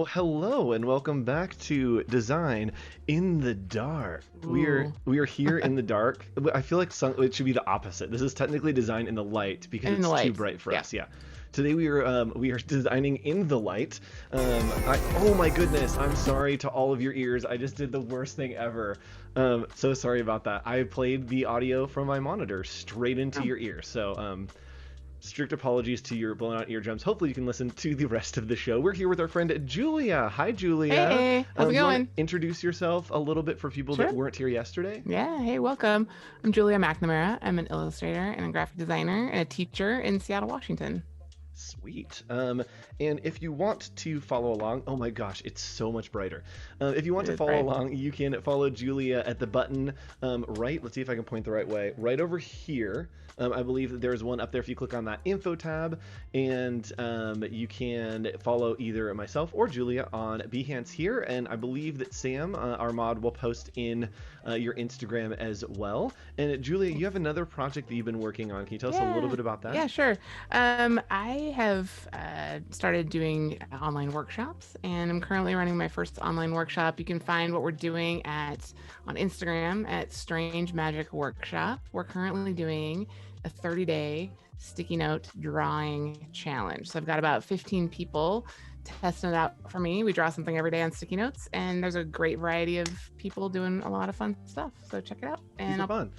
Well, hello and welcome back to Design in the Dark. We're Ooh, we are here in the dark. I feel like it should be the opposite. This is technically Design in the Light because in the it's too lights. bright for Yeah. us. Yeah. Today we are designing in the light. Oh my goodness, I'm sorry to all of your ears. I just did the worst thing ever. So sorry about that. I played the audio from my monitor straight into Oh. your ear. So strict apologies to your blown out eardrums. Hopefully, you can listen to the rest of the show. We're here with our friend Julia. Hi, Julia. Hey, how's it You want to going? introduce yourself a little bit for people that Sure. weren't here yesterday? Yeah. Hey, welcome. I'm Julia McNamara. I'm an illustrator and a graphic designer and a teacher in Seattle, Washington. Sweet. And if you want to follow along, oh my gosh, it's so much brighter. If you want It to is follow bright. along, you can follow Julia at the button right. Let's see if I can point the right way. Right over here. I believe that there's one up there if you click on that info tab, and you can follow either myself or Julia on Behance here. And I believe that Sam, our mod, will post in your Instagram as well. And Julia, you have another project that you've been working on. Can you tell us a little Yeah. bit about that? Yeah, sure. I have started doing online workshops, and I'm currently running my first online workshop. You can find what we're doing on Instagram at Strange Magic Workshop. We're currently doing a 30-day sticky note drawing challenge. So I've got about 15 people testing it out for me. We draw something every day on sticky notes, and there's a great variety of people doing a lot of fun stuff. So check it out. And Super I'll fun.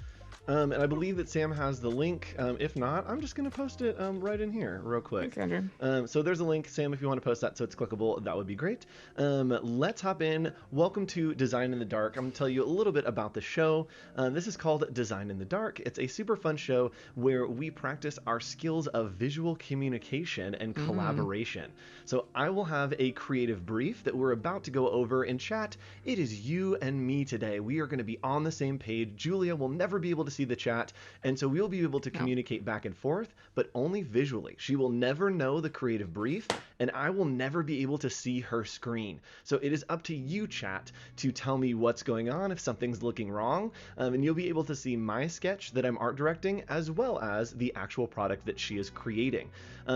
And I believe that Sam has the link. If not, I'm just going to post it right in here real Thanks, quick. Andrew. So there's a link, Sam, if you want to post that so it's clickable, that would be great. Let's hop in. Welcome to Design in the Dark. I'm going to tell you a little bit about the show. This is called Design in the Dark. It's a super fun show where we practice our skills of visual communication and Mm. collaboration. So I will have a creative brief that we're about to go over in chat. It is you and me today. We are going to be on the same page. Julia will never be able to see the chat, and so we'll be able to No. communicate back and forth, but only visually. She will never know the creative brief, and I will never be able to see her screen. So it is up to you, chat, to tell me what's going on if something's looking wrong, and you'll be able to see my sketch that I'm art directing as well as the actual product that she is creating.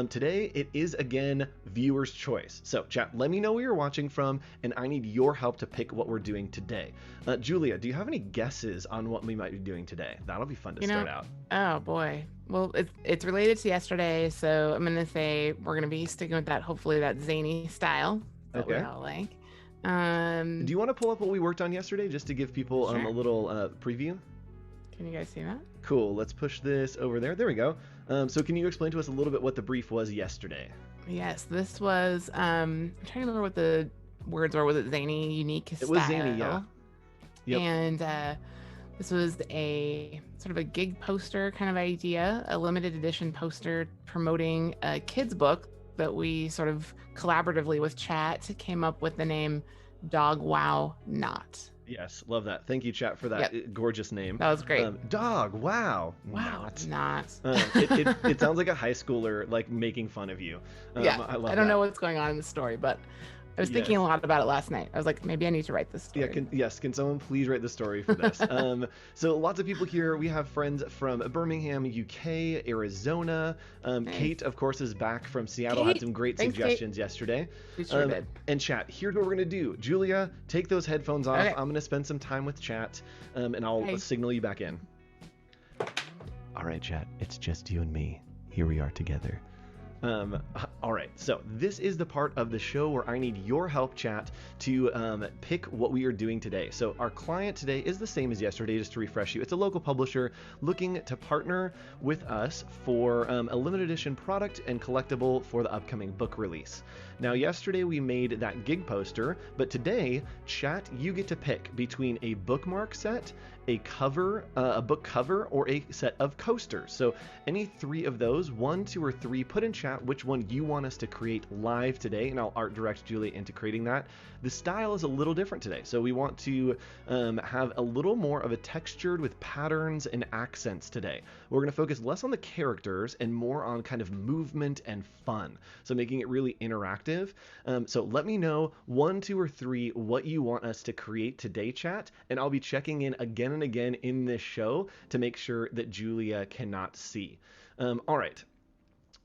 Today, it is again viewer's choice. So, chat, let me know where you're watching from, and I need your help to pick what we're doing today. Julia, do you have any guesses on what we might be doing today? That'll be fun to You know, start out. oh boy. Well, it's related to yesterday, so I'm gonna say we're gonna be sticking with that. Hopefully, that zany style that we Okay. all like. Do you want to pull up what we worked on yesterday just to give people a Sure. little preview? Can you guys see that? Cool. Let's push this over there. There we go. So can you explain to us a little bit what the brief was yesterday? Yes, this was. I'm trying to remember what the words were. Was it zany, unique It was zany, yeah. style? Yep. And this was a sort of a gig poster kind of idea, a limited edition poster promoting a kids book that we sort of collaboratively with chat came up with the name Dog Wow Not. Yes, love that. Thank you, chat, for that gorgeous name. That was great. Dog, wow, Wow, not. not. It sounds like a high schooler like making fun of you. Yeah, I love I don't that. know what's going on in the story, but I was thinking a Yes. lot about it last night. I was like, maybe I need to write this Yeah, story. can someone please write the story for this? So lots of people here. We have friends from Birmingham, UK, Arizona. Nice. Kate, of course, is back from Seattle. Had Kate! some great Thanks, Kate. suggestions yesterday. We sure did. And chat, here's what we're gonna do. Julia, take those headphones off. Okay. I'm gonna spend some time with chat, and I'll Okay. signal you back in. All right, chat. It's just you and me. Here we are together. All right, so this is the part of the show where I need your help, chat, to pick what we are doing today. So our client today is the same as yesterday, just to refresh you. It's a local publisher looking to partner with us for a limited edition product and collectible for the upcoming book release. Now, yesterday we made that gig poster, but today, chat, you get to pick between a bookmark set, a cover, a book cover, or a set of coasters. So any three of those, 1, 2, or 3, put in chat which one you want us to create live today, and I'll art direct Julia into creating that. The style is a little different today, so we want to have a little more of a textured with patterns and accents today. We're going to focus less on the characters and more on kind of movement and fun, so making it really interactive. So let me know 1, 2, or 3 what you want us to create today, chat, and I'll be checking in again and again in this show to make sure that Julia cannot see. All right.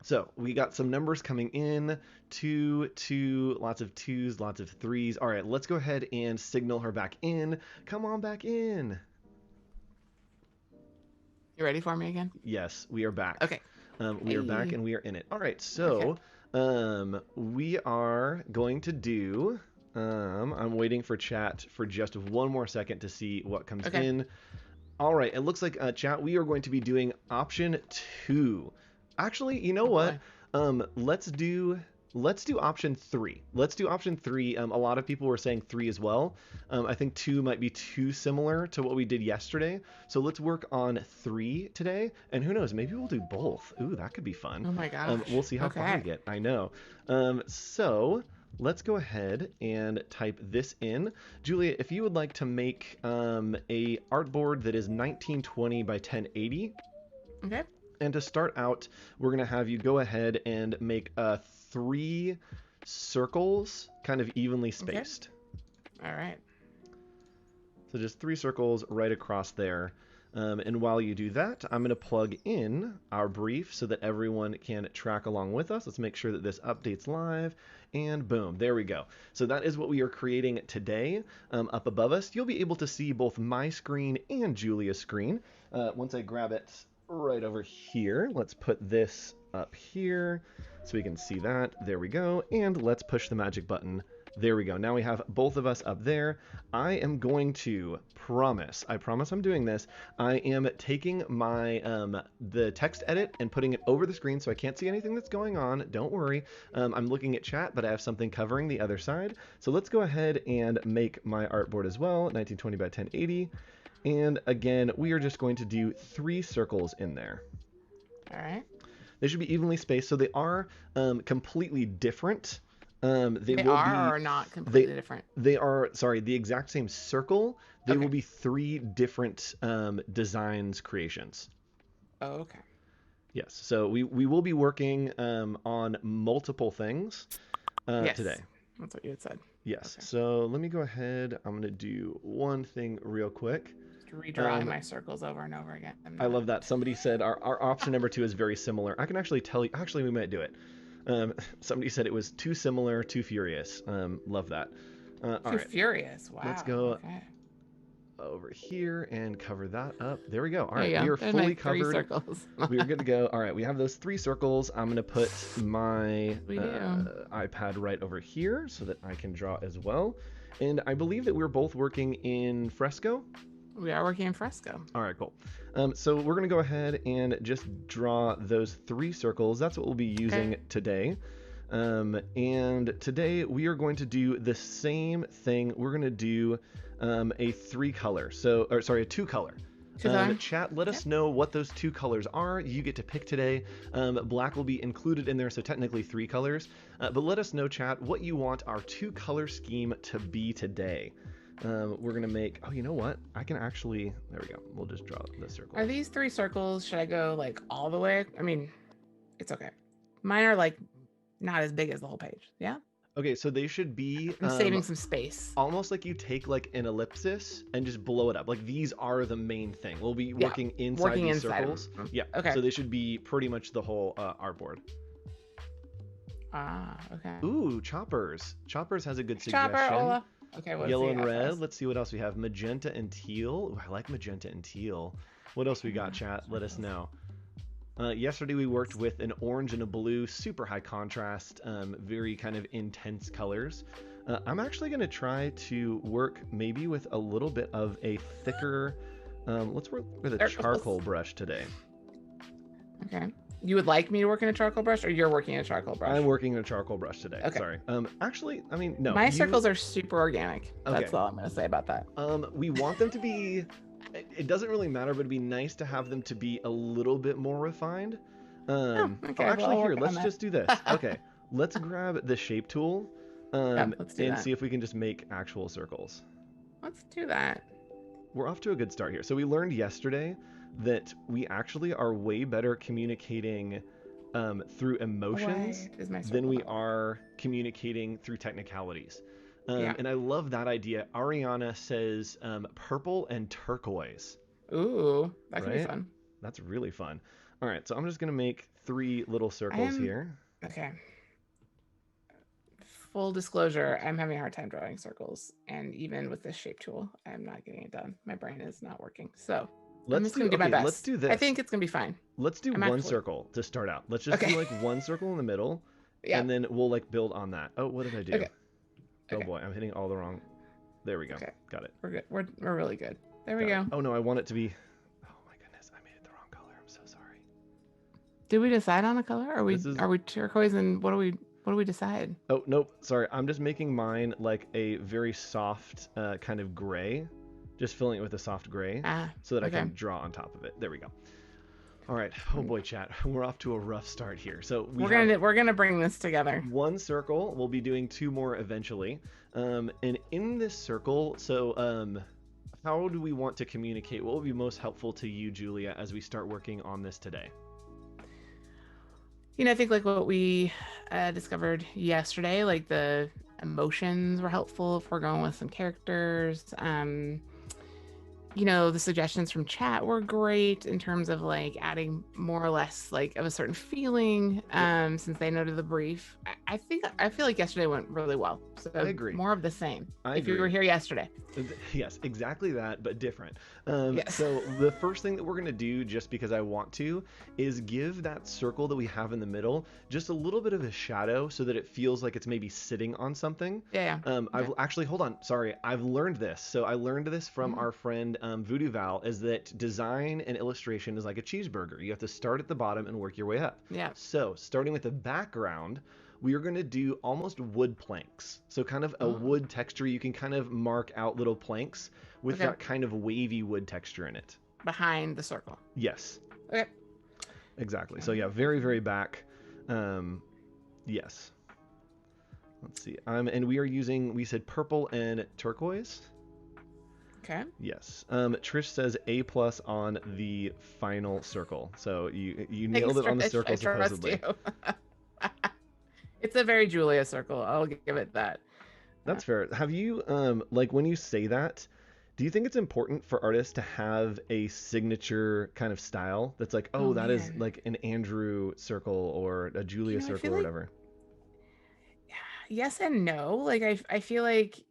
So we got some numbers coming in. 2, 2, lots of 2s, lots of 3s. All right, let's go ahead and signal her back in. Come on back in. You ready for me again? Yes, we are back. Okay. We are back Hey. and we are in it. All right, Okay. so we are going to do. I'm waiting for chat for just one more second to see what comes Okay. in. All right, it looks like chat. We are going to be doing option 2. Actually, you know Oh what? boy. Let's do option 3. Let's do option 3. A lot of people were saying 3 as well. I think 2 might be too similar to what we did yesterday. So let's work on 3 today. And who knows? Maybe we'll do both. Ooh, that could be fun. Oh my gosh. We'll see how far we Okay. get. I know. So let's go ahead and type this in. Julia, if you would like to make a artboard that is 1920 by 1080, Okay. and to start out, we're going to have you go ahead and make 3 circles kind of evenly Okay. spaced. All right. So just 3 circles right across there. And while you do that, I'm going to plug in our brief so that everyone can track along with us. Let's make sure that this updates live. And boom, there we go. So that is what we are creating today. Up above us, you'll be able to see both my screen and Julia's screen. Once I grab it right over here, let's put this up here so we can see that. There we go. And let's push the magic button. There we go. Now we have both of us up there. I am going to I promise I'm doing this. I am taking my the text edit and putting it over the screen so I can't see anything that's going on. Don't worry. I'm looking at chat, but I have something covering the other side. So let's go ahead and make my artboard as well, 1920 by 1080. And again, we are just going to do 3 circles in there. All right. They should be evenly spaced, so they are completely different. They are not they completely different. they are, sorry, the exact same circle. They will Okay. be 3 different designs creations. Oh, okay. Yes, so we will be working on multiple things Yes. today. That's what you had said. Yes, Okay. so let me go ahead. I'm going to do one thing real quick. Just redrawing my circles over and over again. I love that. Somebody said our option number 2 is very similar. I can actually tell you, actually we might do it. Somebody said it was too similar, too furious. Love that. All Too right, furious. Wow. let's go Okay. over here and cover that up. There we go. All There right, you we go. are There's fully my 3 covered. circles. We are good to go. All right, we have those 3 circles. I'm going to put my We do. iPad right over here so that I can draw as well. And I believe that we're both working in Fresco. We are working in Fresco. All right, cool. So we're going to go ahead and just draw those 3 circles. That's what we'll be using today. And today we are going to do the same thing. We're going to do a 3 color. A 2 color. Chat, let us know what those 2 colors are. You get to pick today. Black will be included in there, so technically 3 colors. But let us know, chat, what you want our 2 color scheme to be today. We're going to make, oh, you know what? I can actually, there we go. We'll just draw the circle. Are these 3 circles, should I go like all the way? I mean, it's okay. Mine are like not as big as the whole page. Yeah? Okay, so they should be I'm saving some space. almost like you take like an ellipsis and just blow it up. Like these are the main thing. We'll be working inside these circles. Yeah. Okay. So they should be pretty much the whole artboard. Ah, okay. Ooh, choppers. Choppers has a good suggestion. Chopper, Ola. Okay, what's Yellow the and red. FS? Let's see what else we have. Magenta and teal. Ooh, I like magenta and teal. What else we got, chat? Let us know. Yesterday we worked with an orange and a blue, super high contrast, very kind of intense colors. I'm actually going to try to work maybe with a little bit of a thicker, let's work with a charcoal brush today. Okay. You would like me to work in a charcoal brush, or you're working in a charcoal brush? I'm working in a charcoal brush today. Okay. Sorry. Actually, I mean, no. My circles are super organic. Okay. That's all I'm going to say about that. We want them to be, it doesn't really matter, but it'd be nice to have them to be a little bit more refined. Actually, here, let's just do this. Okay. Let's grab the shape tool and see if we can just make actual circles. Let's do that. We're off to a good start here. So we learned yesterday that we actually are way better communicating through emotions than we are communicating through technicalities. And I love that idea. Ariana says purple and turquoise. Ooh, that could be fun. That's really fun. All right, so I'm just going to make 3 little circles here. Okay. Full disclosure, I'm having a hard time drawing circles, and even with this shape tool, I'm not getting it done. My brain is not working. So I'm just going to do my best. Let's do this. I think it's going to be fine. Let's do one circle to start out. Let's just do like one circle in the middle, and then we'll like build on that. Oh, what did I do? Okay. Oh boy, I'm hitting all the wrong. There we go. Okay. Got it. We're good. We're really good. There we go. Oh no, I want it to be. Oh my goodness, I made it the wrong color. I'm so sorry. Did we decide on a color? Are we turquoise, and what do we decide? Oh nope, sorry. I'm just making mine like a very soft kind of gray, just filling it with a soft gray, so that I can draw on top of it. There we go. All right. Oh boy, chat. We're off to a rough start here. So we're gonna bring this together. One circle. We'll be doing 2 more eventually. And in this circle, so how do we want to communicate? What would be most helpful to you, Julia, as we start working on this today? I think like what we discovered yesterday, like the emotions were helpful if we're going with some characters. The suggestions from chat were great in terms of like adding more or less like of a certain feeling, since they noted the brief. I feel like yesterday went really well. So I agree. More of the same. If you were here yesterday. Yes, exactly that, but different. Yes. So the first thing that we're going to do, just because I want to, is give that circle that we have in the middle just a little bit of a shadow so that it feels like it's maybe sitting on something. Yeah. I've actually, hold on. Sorry. I've learned this. So I learned this from our friend Voodoo Val, is that design and illustration is like a cheeseburger. You have to start at the bottom and work your way up. Yeah. So starting with the background, we are going to do almost wood planks. So kind of a wood texture. You can kind of mark out little planks with that kind of wavy wood texture in it. Behind the circle. Yes. Okay. Exactly. So yeah, very, very back. Yes. Let's see. And we said purple and turquoise. Okay. Yes. Trish says A+ on the final circle. So you nailed it on the circle, supposedly. It's a very Julia circle. I'll give it that. That's fair. Have you, like when you say that, do you think it's important for artists to have a signature kind of style that's like, that is like an Andrew circle or a Julia circle or whatever? Yes and no. Like I feel like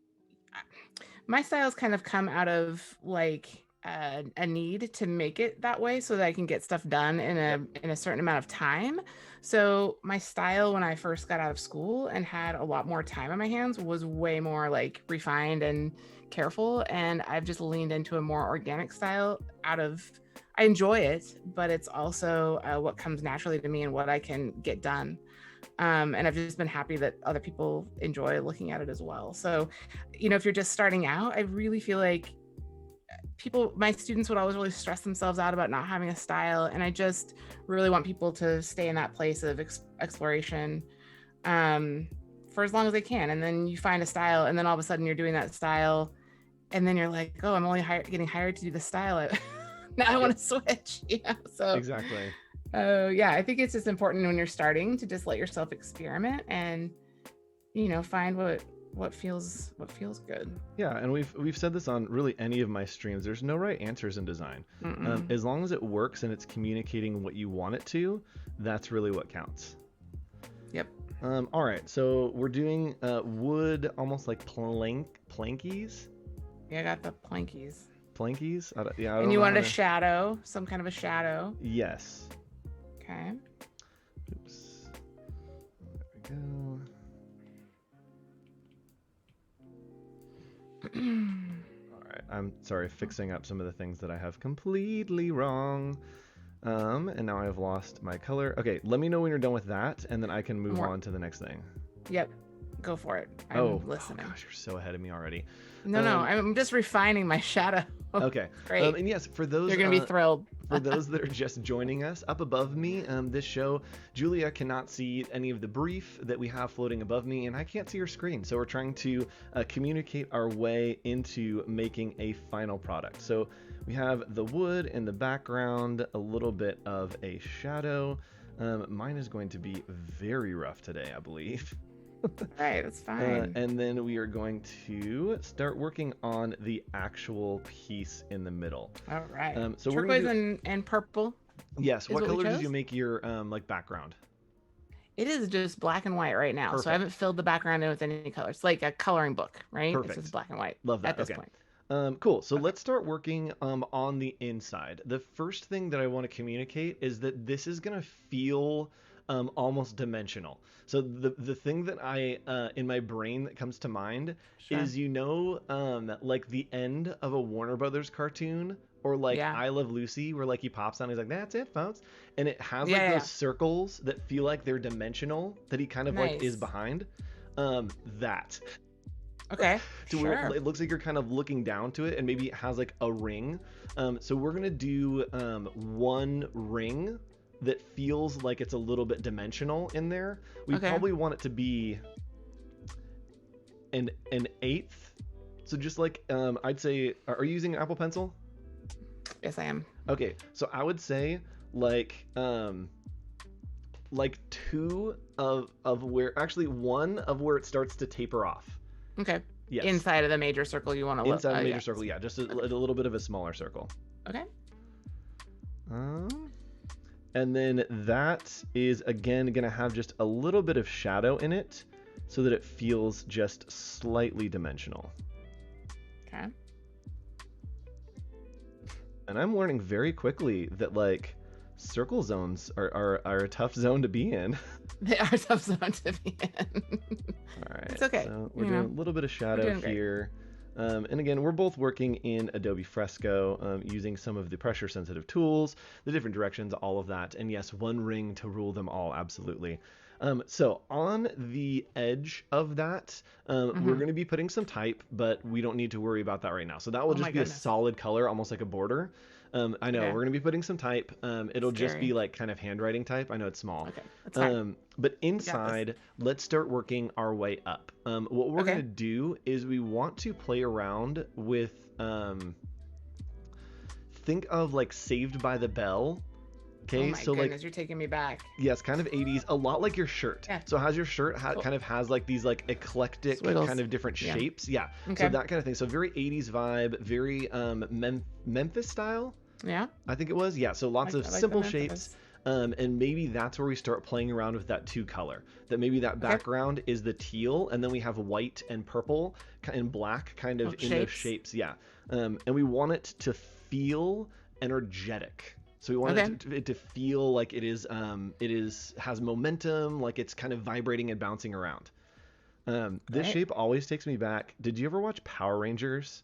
my styles kind of come out of like a need to make it that way so that I can get stuff done in a certain amount of time. So my style when I first got out of school and had a lot more time on my hands was way more like refined and careful, and I've just leaned into a more organic style I enjoy it, but it's also what comes naturally to me and what I can get done. And I've just been happy that other people enjoy looking at it as well. So, if you're just starting out, I really feel like my students would always really stress themselves out about not having a style. And I just really want people to stay in that place of exploration for as long as they can. And then you find a style, and then all of a sudden you're doing that style. And then you're like, oh, I'm only getting hired to do this style. Now I want to switch. So exactly. I think it's just important when you're starting to just let yourself experiment and, find what feels good. Yeah, and we've said this on really any of my streams. There's no right answers in design. As long as it works and it's communicating what you want it to, that's really what counts. Yep. All right, so we're doing wood, almost like plankies. Yeah, I got the plankies. Plankies? And you wanted a shadow, some kind of a shadow. Yes. Okay. Oops. There we go. All right. I'm sorry, fixing up some of the things that I have completely wrong. And now I've lost my color. Okay, let me know when you're done with that, and then I can move on to the next thing. Yep. Go for it. I'm listening. Oh gosh, you're so ahead of me already. No, I'm just refining my shadow. Okay. Great. And yes, for those you're gonna be thrilled. For those that are just joining us, up above me, this show, Julia cannot see any of the brief that we have floating above me, and I can't see her screen. So we're trying to communicate our way into making a final product. So we have the wood in the background, a little bit of a shadow. Mine is going to be very rough today, I believe. Right, that's fine. And then we are going to start working on the actual piece in the middle. All right. So turquoise and purple. Yes. is What what we color did you chose. make your like background? It is just black and white right now. So I Perfect. haven't filled the background in with any colors. It's like a coloring book, right? It's just Perfect. black and white Love at that. this Okay. point. Cool. So Okay. let's start working on the inside. The first thing that I want to communicate is that this is going to feel almost dimensional. So the thing that I in my brain that comes to mind Sure. is like the end of a Warner Brothers cartoon or like Yeah. I Love Lucy where like he pops on, he's like, that's it, folks, and it has Yeah. like those Yeah. circles that feel like they're dimensional that he kind of like is Nice. behind. That Okay. to where Sure. it looks like you're kind of looking down to it and maybe it has like a ring. So we're gonna do one ring that feels like it's a little bit dimensional in there. We Okay. probably want it to be an eighth. So just like I'd say, are you using an Apple Pencil? Yes, I am. Okay, so I would say like like two of where actually one of where it starts to taper off. Okay. Yes. Inside of the major circle you want to look. Inside the Yeah. major circle, yeah, just a Okay. little bit of a smaller circle. Okay. Um, and then that is again going to have just a little bit of shadow in it so that it feels just slightly dimensional. Okay. And I'm learning very quickly that like circle zones are a tough zone to be in. They are tough zone to be in. All right. It's okay. So we're You doing know, a little bit of we're shadow doing great. here. And again, we're both working in Adobe Fresco using some of the pressure sensitive tools, the different directions, all of that. And yes, one ring to rule them all, absolutely. So on the edge of that, we're Mm-hmm. going to be putting some type, but we don't need to worry about that right now. So that will Oh my just be a goodness. solid color, almost like a border. I know Okay. we're going to be putting some type. It'll just be Scary. like kind of handwriting type. I know it's small. Okay. That's fine. But We got this. inside, let's start working our way up. What we're going Okay. to do is we want to play around with, think of like Saved by the Bell. Oh Okay, my so like, goodness, you're taking me back. yes, kind of 80s, a lot like your shirt. Yeah. So has your shirt Cool. kind of has like these like eclectic Swiggles. kind of different Yeah. shapes. Yeah, so Okay. that kind of thing. So very 80s vibe, very Memphis style. Yeah. I think it was. Yeah, so lots of I like the simple Memphis. shapes. And maybe that's where we start playing around with that two color. That maybe that Okay. background is the teal, and then we have white and purple and black kind of in those shapes. Yeah. And we want it to feel energetic. So we want it to feel like it has momentum, like it's kind of vibrating and bouncing around. This shape always takes me back. Did you ever watch Power Rangers?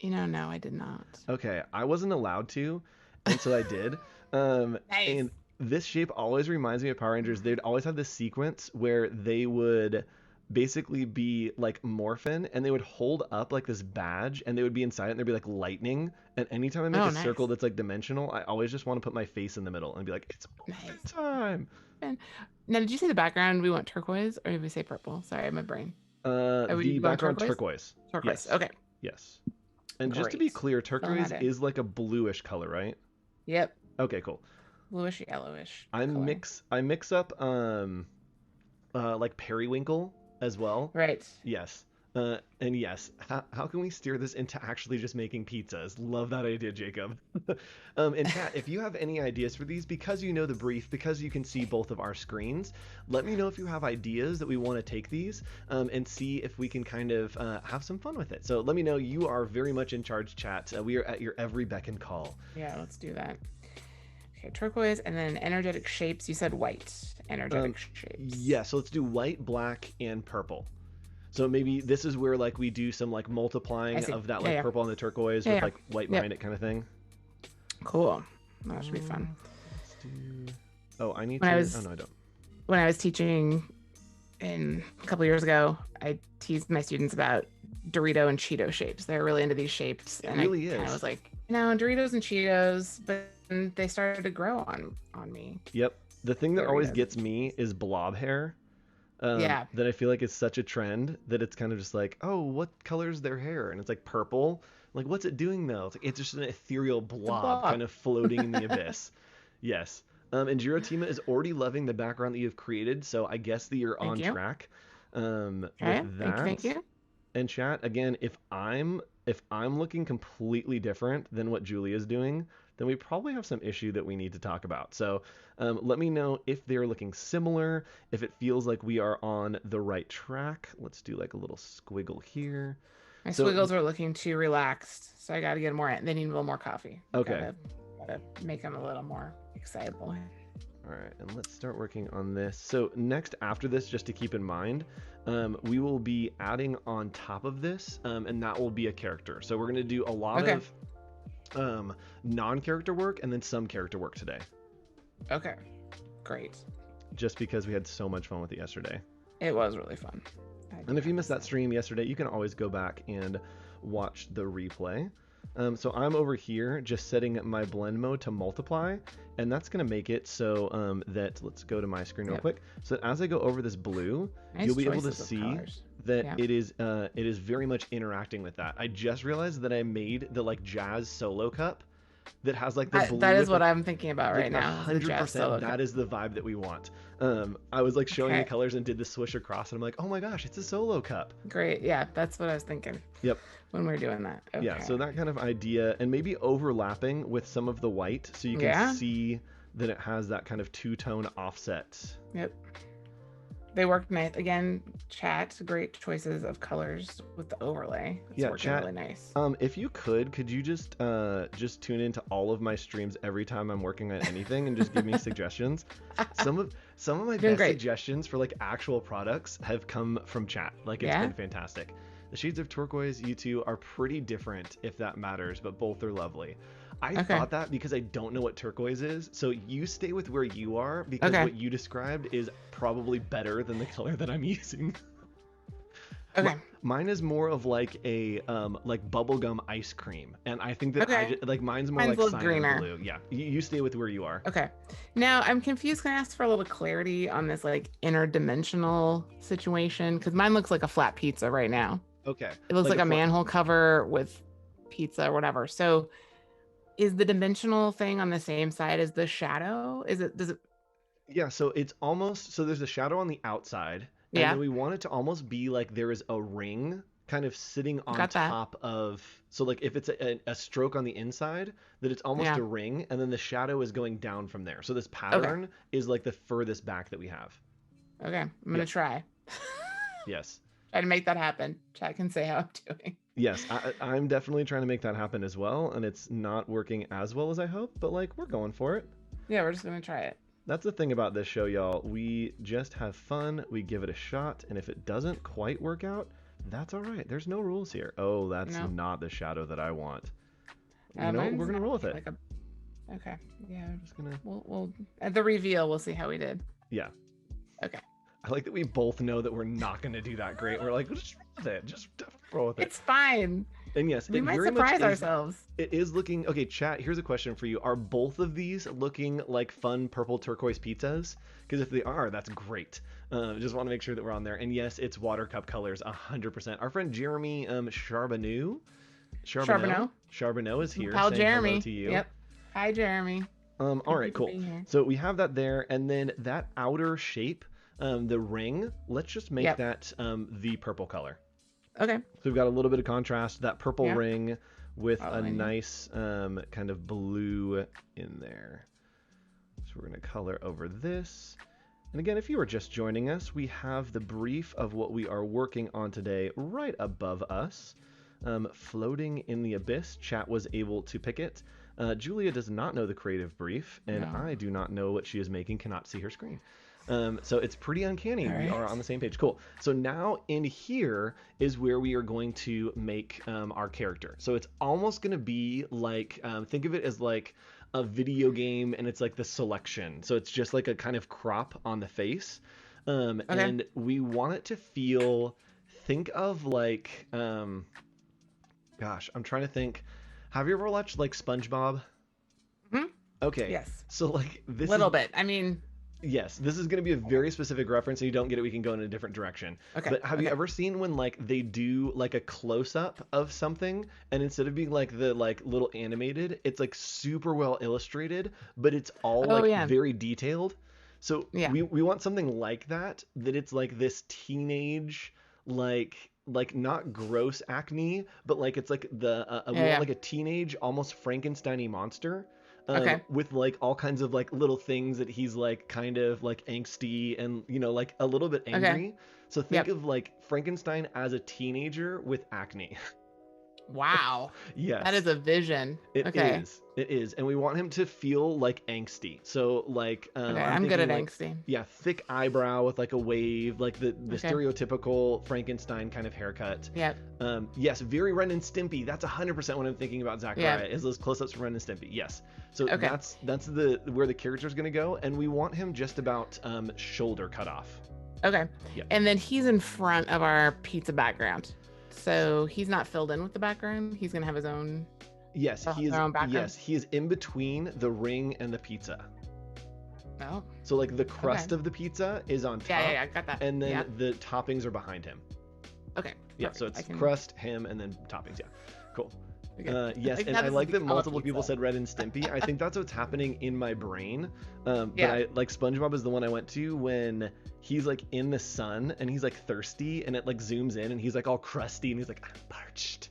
No, I did not. Okay, I wasn't allowed to, and so I did. Nice. And this shape always reminds me of Power Rangers. They'd always have this sequence where they would basically be like morphin and they would hold up like this badge and they would be inside it and there'd be like lightning. And anytime I make a circle that's like dimensional, I always just want to put my face in the middle and be like, it's morphin time. And now, did you say the background we want turquoise or did we say purple? Sorry, my brain. The background turquoise. Turquoise. Yes. Okay. Yes. And just to be clear, turquoise is like a bluish color, right? Yep. Okay, cool. Bluish yellowish. I mix up like periwinkle as well. Right. Yes. And yes, how can we steer this into actually just making pizzas? Love that idea, Jacob. And Kat, if you have any ideas for these, because you know the brief, because you can see both of our screens, let me know if you have ideas that we want to take these and see if we can kind of have some fun with it. So let me know. You are very much in charge, chat. We are at your every beck and call. Yeah, let's do that. Okay, turquoise, and then energetic shapes. You said white. Energetic shapes. Yeah, so let's do white, black, and purple. So maybe this is where like we do some like multiplying of that like purple and the turquoise with like white behind it kind of thing. Cool. That should be fun. Let's do... Oh, I need oh no, I don't. When I was teaching a couple years ago, I teased my students about Dorito and Cheeto shapes. They're really into these shapes. It really is. I was like, Doritos and Cheetos, but they started to grow on me. Yep. The thing that always gets me is blob hair. That I feel like is such a trend that it's kind of just like, oh, what color is their hair? And it's like purple. Like, what's it doing though? It's just an ethereal blob kind of floating in the abyss. Yes. And Girotima is already loving the background that you've created, so I guess that you're on track with that. Thank you. And chat, again, if I'm looking completely different than what Julia is doing, then we probably have some issue that we need to talk about. So let me know if they're looking similar, if it feels like we are on the right track. Let's do like a little squiggle here. My So, squiggles are looking too relaxed, so I got to get more. They need a little more coffee. okay. Gotta make them a little more excitable. All right, and let's start working on this. So next after this, just to keep in mind, we will be adding on top of this, and that will be a character. So we're going to do a lot of non-character work and then some character work today. Okay, great. Just because we had so much fun with it yesterday. It was really fun. And if you missed that stream yesterday, you can always go back and watch the replay. So I'm over here just setting my blend mode to multiply, and that's going to make it so that, let's go to my screen real quick, so that as I go over this blue, you'll be able to see that it is very much interacting with that. I just realized that I made the like jazz solo cup that has like the blue. That is what I'm thinking about right now. 100%. That is the vibe that we want. I was like showing the colors and did the swish across, and I'm like, oh my gosh, it's a solo cup. Great. Yeah, that's what I was thinking. Yep. When we were doing that. Okay. Yeah, so that kind of idea, and maybe overlapping with some of the white, so you can see that it has that kind of two-tone offset. Yep. They worked nice. Again, chat, great choices of colors with the overlay. It's working chat, really nice. If you could you just tune into all of my streams every time I'm working on anything and just give me suggestions? Some of my best suggestions for like actual products have come from chat. Like it's been fantastic. The shades of turquoise, you two are pretty different, if that matters, but both are lovely. I thought that because I don't know what turquoise is. So you stay with where you are, because what you described is probably better than the color that I'm using. Okay. Mine is more of like a like bubblegum ice cream, and I think that mine's more like cyan blue. Yeah, you stay with where you are. Okay. Now I'm confused. Can I ask for a little clarity on this like interdimensional situation? Because mine looks like a flat pizza right now. Okay. It looks like a manhole cover with pizza or whatever. So is the dimensional thing on the same side as the shadow? Does it? Yeah, so it's almost, so there's a shadow on the outside, and then we want it to almost be like there is a ring kind of sitting on top of, so like if it's a stroke on the inside, that it's almost a ring, and then the shadow is going down from there. So this pattern is like the furthest back that we have. Okay, I'm gonna try. Yes. Try to make that happen. Chat can say how I'm doing. Yes, I'm definitely trying to make that happen as well, and it's not working as well as I hope, but like we're going for it. Yeah, we're just gonna try it. That's the thing about this show, y'all. We just have fun, we give it a shot, and if it doesn't quite work out, that's all right. There's no rules here. Oh, that's not the shadow that I want. You know, we're gonna roll with it. Okay. Yeah. I'm just gonna. We'll at the reveal, we'll see how we did. Yeah. Okay. I like that we both know that we're not gonna do that great. We're like, just roll with it. Just roll with it. It's fine. And yes, we might surprise ourselves. It is looking okay. Chat. Here's a question for you: are both of these looking like fun purple turquoise pizzas? Because if they are, that's great. Just want to make sure that we're on there. And yes, it's water cup colors, 100%. Our friend Jeremy Charbonneau is here. Pal saying Jeremy. Hello to you. Yep. Hi, Jeremy. All right, cool. So we have that there, and then that outer shape, the ring. Let's just make that the purple color. Okay. So we've got a little bit of contrast, that purple ring with a nice kind of blue in there. So we're going to color over this. And again, if you are just joining us, we have the brief of what we are working on today right above us, floating in the abyss. Chat was able to pick it. Julia does not know the creative brief, and I do not know what she is making, cannot see her screen. So it's pretty uncanny. We are on the same page. Cool. So now in here is where we are going to make our character. So it's almost going to be like, think of it as like a video game, and it's like the selection. So it's just like a kind of crop on the face. And we want it to feel, think of like, gosh, I'm trying to think. Have you ever watched like SpongeBob? Mm-hmm. Okay. Yes. So like this little bit. I mean, yes, this is going to be a very specific reference, and you don't get it, we can go in a different direction. Okay. But have you ever seen when like they do like a close-up of something, and instead of being like the like little animated, it's like super well illustrated, but it's all very detailed. So we want something like that it's like this teenage like not gross acne, but like it's like the like a teenage almost Frankenstein-y monster. Okay. with like all kinds of like little things that he's like kind of like angsty and like a little bit Okay. angry. So think Yep. of like Frankenstein as a teenager with acne. Wow. That Yes. is a vision. It Okay. is. It is. And we want him to feel like angsty. So like Okay. I'm I'm good thinking at like angsty. yeah, thick eyebrow with like a wave, like the Okay. stereotypical Frankenstein kind of haircut. Yep. Yes, very Ren and Stimpy. That's 100% what I'm thinking about Zachariah Yep. is those close-ups from Ren and Stimpy. Yes. So Okay. that's the where the character's going to go, and we want him just about shoulder cut off. Okay. Yep. And then he's in front of our pizza background. So he's not filled in with the background. He's gonna have his own. Yes, he is. Their own background? Yes, he is in between the ring and the pizza. Oh. So like the crust of the pizza is on top. Yeah, I got that. And then Yep. the toppings are behind him. Okay. Yeah, Perfect. so it's crust, him, and then toppings. Yeah, cool. Okay. Yes, Like, and now I this is like that become a multiple people pizza. said Red and Stimpy. I think that's what's happening in my brain. But Yeah. I like SpongeBob is the one I went to when he's like in the sun and he's like thirsty and it like zooms in and he's like all crusty and he's like, I'm parched.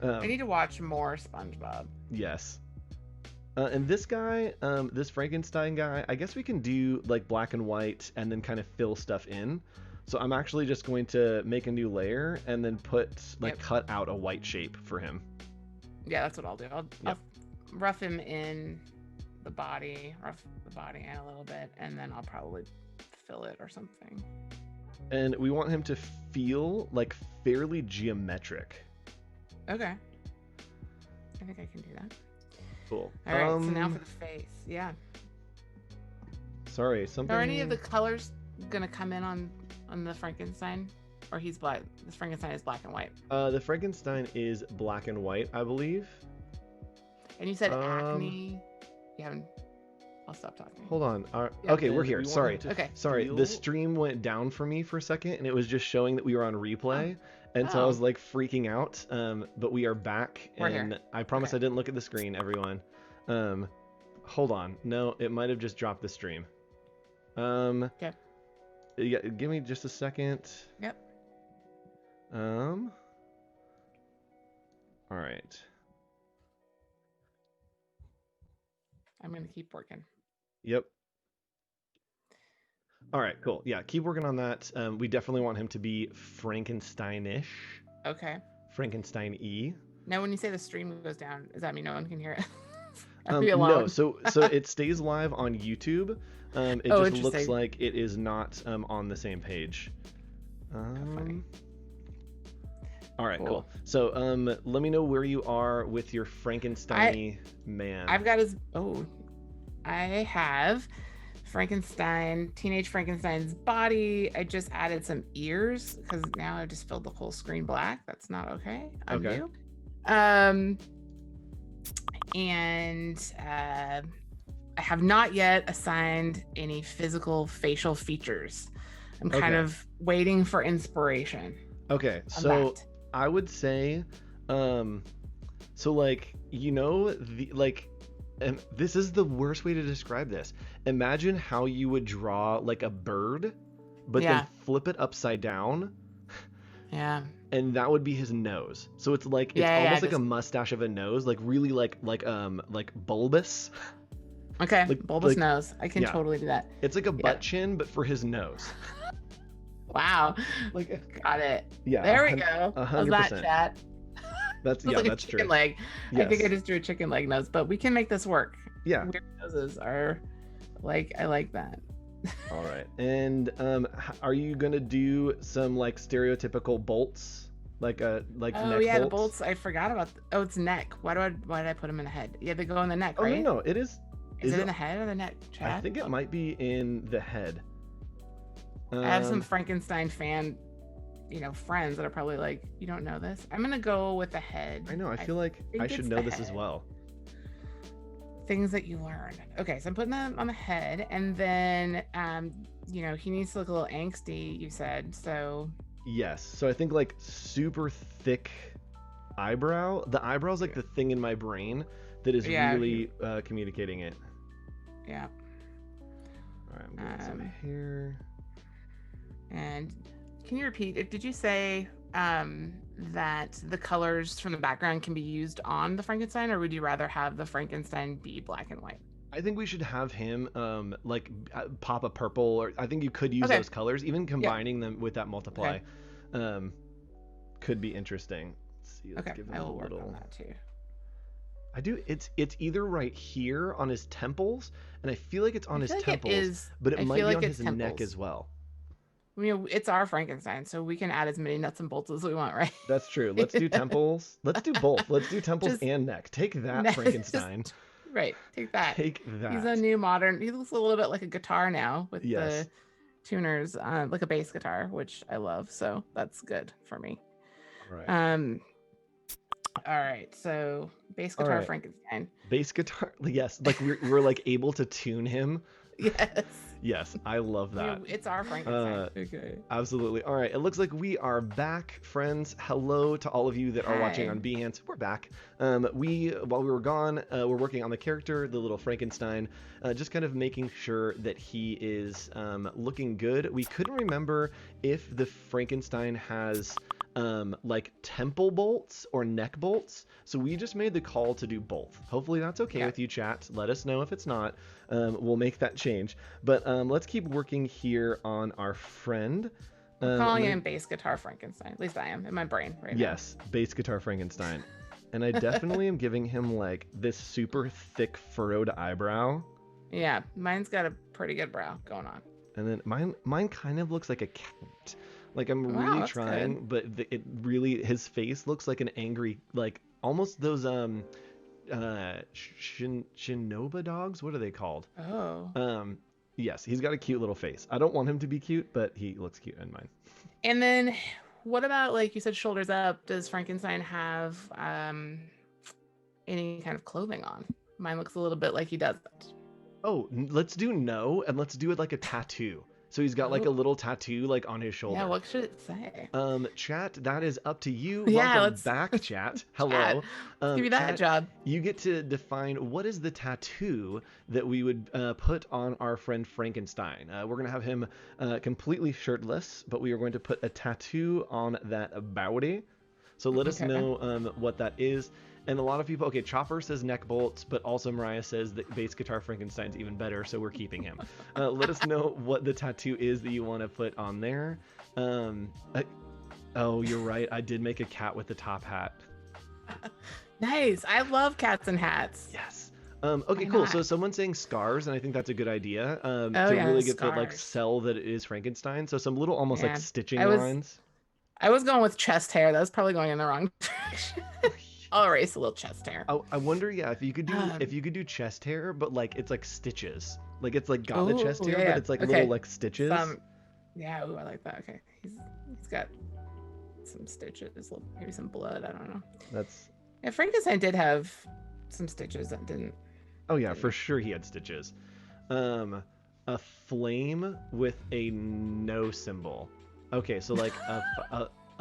I need to watch more SpongeBob. Yes. And this guy, this Frankenstein guy, I guess we can do like black and white and then kind of fill stuff in. So I'm actually just going to make a new layer and then put like cut out a white shape for him. Yeah, that's what I'll do. I'll rough him in the body, rough the body in a little bit, and then I'll probably fill it or something. And we want him to feel like fairly geometric. Okay. I think I can do that. Cool. All right, so now for the face. Yeah. Sorry, something. Are any of the colors gonna come in on the Frankenstein, or he's black? This Frankenstein is black and white. The Frankenstein is black and white, I believe. And you said acne. You haven't. I'll stop talking. Hold on. Yeah. Okay, we're here. Sorry. Okay. Sorry. The stream went down for me for a second, and it was just showing that we were on replay, and so I Oh. was like freaking out. But we are back, We're and here. I promise I didn't look at the screen, everyone. Hold on. No, it might have just dropped the stream. Okay. Yeah, give me just a second. Yep. All right. I'm gonna keep working. Yep. All right, cool. Yeah, keep working on that. We definitely want him to be Frankenstein-ish. Okay. Frankenstein-y. Now, when you say the stream goes down, does that mean no one can hear it? Are we alone? No, so it stays live on YouTube. It just looks like it is not on the same page. Funny. All right, cool. So let me know where you are with your Frankenstein man. I've got his. Oh, I have Teenage Frankenstein's body. I just added some ears because now I just filled the whole screen black. That's not okay. Undo. And I have not yet assigned any physical facial features. I'm kind of waiting for inspiration. Okay, so I would say, so like, this is the worst way to describe this. Imagine how you would draw like a bird, but then flip it upside down. Yeah. And that would be his nose. So it's like almost like a mustache of a nose, like really like bulbous. Okay, bulbous nose. I can totally do that. It's like a butt chin, but for his nose. Wow. Like got it. Yeah. There we go. 100%. How's that, chat? That's like that's a chicken true. leg. Yes. I think I just drew a chicken leg nose, but we can make this work. Yeah. Weird noses are I like that. All right. And are you gonna do some like stereotypical bolts, like neck the bolts? bolts. I forgot about. It's neck. Why did I put them in the head? Yeah, they go in the neck, right? Oh no, it is. Is it in the head or the neck, Chad? I think it might be in the head. I have some Frankenstein fan, friends that are probably like, you don't know this. I'm gonna go with the head. I know. I feel like I should know this as well. Things that you learn. Okay, so I'm putting that on the head, and then he needs to look a little angsty, you said. So yes. So I think like super thick eyebrow. The eyebrow is like the thing in my brain that is really communicating it. Yeah. All right, I'm getting some hair. And can you repeat? Did you say that the colors from the background can be used on the Frankenstein, or would you rather have the Frankenstein be black and white? I think we should have him like pop a purple, or I think you could use Okay. those colors, even Yeah. combining them with that multiply. Okay. Um, could be interesting. Let's see. Let's Okay. give him I a will work on little. that too. I do. It's either right here on his temples, and I feel like it's on I his feel like it temples, is. but it I might feel be like on it's his neck temples. as well. I mean, it's our Frankenstein, so we can add as many nuts and bolts as we want, right? That's true. Let's do temples. Let's do both. Let's do temples Just, and neck. Take that, just Frankenstein. right. Take that. Take He's a that. new modern. He looks a little bit like a guitar now with Yes. the tuners, like a bass guitar, which I love. So that's good for me. All right. All right. So bass All guitar right. Frankenstein. Bass guitar. Yes. Like we're like able to tune him. Yes. Yes, I love that. It's our Frankenstein. Okay. Absolutely. All right. It looks like we are back, friends. Hello to all of you that are watching Hi. on Behance. We're back. While we were gone, we're working on the character, the little Frankenstein, just kind of making sure that he is looking good. We couldn't remember if the Frankenstein has like temple bolts or neck bolts. So we just made the call to do both. Hopefully that's okay with you, chat. Let us know if it's not. We'll make that change. But let's keep working here on our friend. Calling him bass guitar Frankenstein. At least I am in my brain right now. Yes, bass guitar Frankenstein. And I definitely am giving him like this super thick furrowed eyebrow. Yeah, mine's got a pretty good brow going on. And then mine kind of looks like a cat. Like I'm Wow, really that's trying, good. but it really, his face looks like an angry, like almost those Shinoba dogs. What are they called? Oh. Yes, he's got a cute little face. I don't want him to be cute, but he looks cute in mine. And then what about, like you said, shoulders up? Does Frankenstein have any kind of clothing on? Mine looks a little bit like he doesn't. Oh, let's do no, and let's do it like a tattoo. So he's got like a little tattoo like on his shoulder. Yeah, what should it say? Chat, that is up to you. Yeah, Welcome let's back, chat. Hello. Chat. Let's give you that Chat, job. You get to define what is the tattoo that we would put on our friend Frankenstein. We're going to have him completely shirtless, but we are going to put a tattoo on that body. So let us know what that is. And a lot of people, okay, Chopper says neck bolts, but also Mariah says that bass guitar Frankenstein's even better, so we're keeping him. Let us know what the tattoo is that you want to put on there. Oh, you're right. I did make a cat with the top hat. Nice. I love cats and hats. Yes. Okay, cool. So someone's saying scars, and I think that's a good idea to really get the like sell that it is Frankenstein. So some little almost like stitching lines. I was going with chest hair. That was probably going in the wrong direction. I'll erase a little chest hair. Oh, I wonder, if you could do chest hair, but like it's like stitches. Like it's like got the chest hair, but it's like little like stitches. Yeah, ooh, I like that. Okay, he's got some stitches, maybe some blood. I don't know. Yeah, Frankenstein did have some stitches that didn't. Oh yeah, for sure he had stitches. A flame with a no symbol. Okay, so like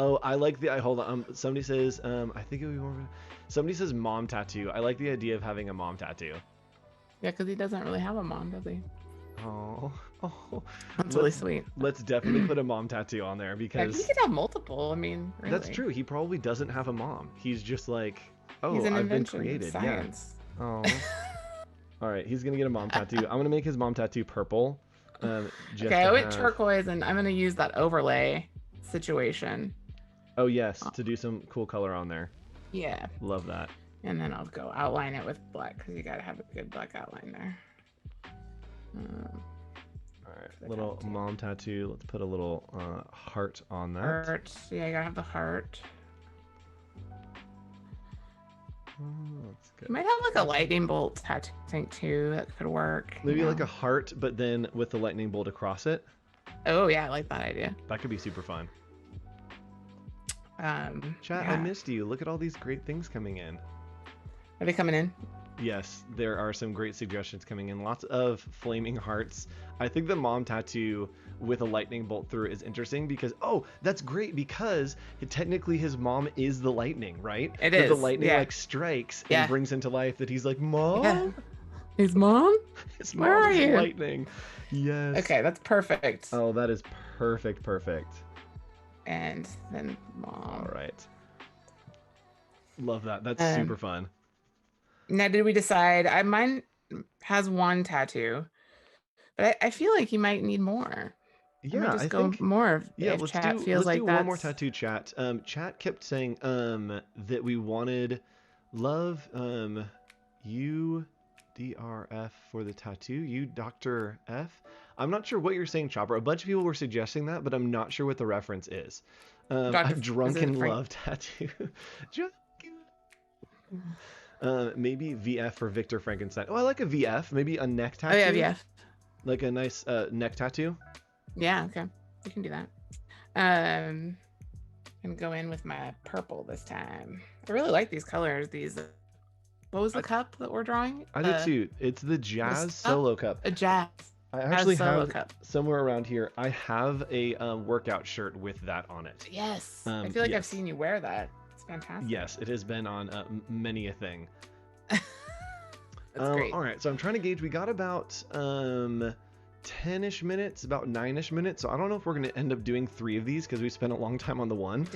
oh, I like the. Hold on. Somebody says. I think it would be more. Somebody says mom tattoo. I like the idea of having a mom tattoo. Yeah, because he doesn't really have a mom, does he? Oh. That's really sweet. Let's definitely put a mom tattoo on there because he could have multiple. I mean, really. That's true. He probably doesn't have a mom. He's just like, oh, He's an I've been invention, created. science. Yeah. Oh. All right, he's gonna get a mom tattoo. I'm gonna make his mom tattoo purple. Okay, I went turquoise, and I'm gonna use that overlay situation. Oh yes, to do some cool color on there. Yeah. Love that. And then I'll go outline it with black because you gotta have a good black outline there. All right, little mom tattoo. Let's put a little heart on that. Heart. Yeah, you gotta have the heart. That's good. You might have like a lightning bolt tattoo thing too. That could work. Maybe like a heart, but then with the lightning bolt across it. Oh yeah, I like that idea. That could be super fun. Chat, yeah. I missed you. Look at all these great things coming in. Are they coming in? Yes, there are some great suggestions coming in. Lots of flaming hearts. I think the mom tattoo with a lightning bolt through it is interesting because, oh, that's great because technically his mom is the lightning, right? It is. The lightning like strikes and brings into life that he's like, Mom? Yeah. His mom? His Where mom are is you? lightning. Yes. Okay, that's perfect. Oh, that is perfect. and then mom. All right. Love that. That's super fun. Now, did we decide? Mine has one tattoo, but I feel like you might need more. I Yeah, might I just go think more yeah, if chat feels let's like do one more that's tattoo chat. Chat kept saying that we wanted love UDRF for the tattoo. You Dr. F. I'm not sure what you're saying, Chopper. A bunch of people were suggesting that, but I'm not sure what the reference is. A Dr. Is it drunken Frank? love tattoo. Maybe VF for Victor Frankenstein. Oh, I like a VF. Maybe a neck Oh yeah, tattoo. yeah, Like a nice neck tattoo. yeah. Okay, we can do that. I'm gonna go in with my purple this time. I really like these colors. These. What was the cup that we're drawing? I did too. It's the Jazz Solo Cup. A jazz. I actually Solo have cup. somewhere around here. I have a workout shirt with that on it. Yes. I feel like I've yes. seen you wear that. It's fantastic. Yes, it has been on many a thing. That's great. All right, so I'm trying to gauge. We got about 10-ish minutes, about 9-ish minutes. So I don't know if we're going to end up doing 3 of these because we spent a long time on the one,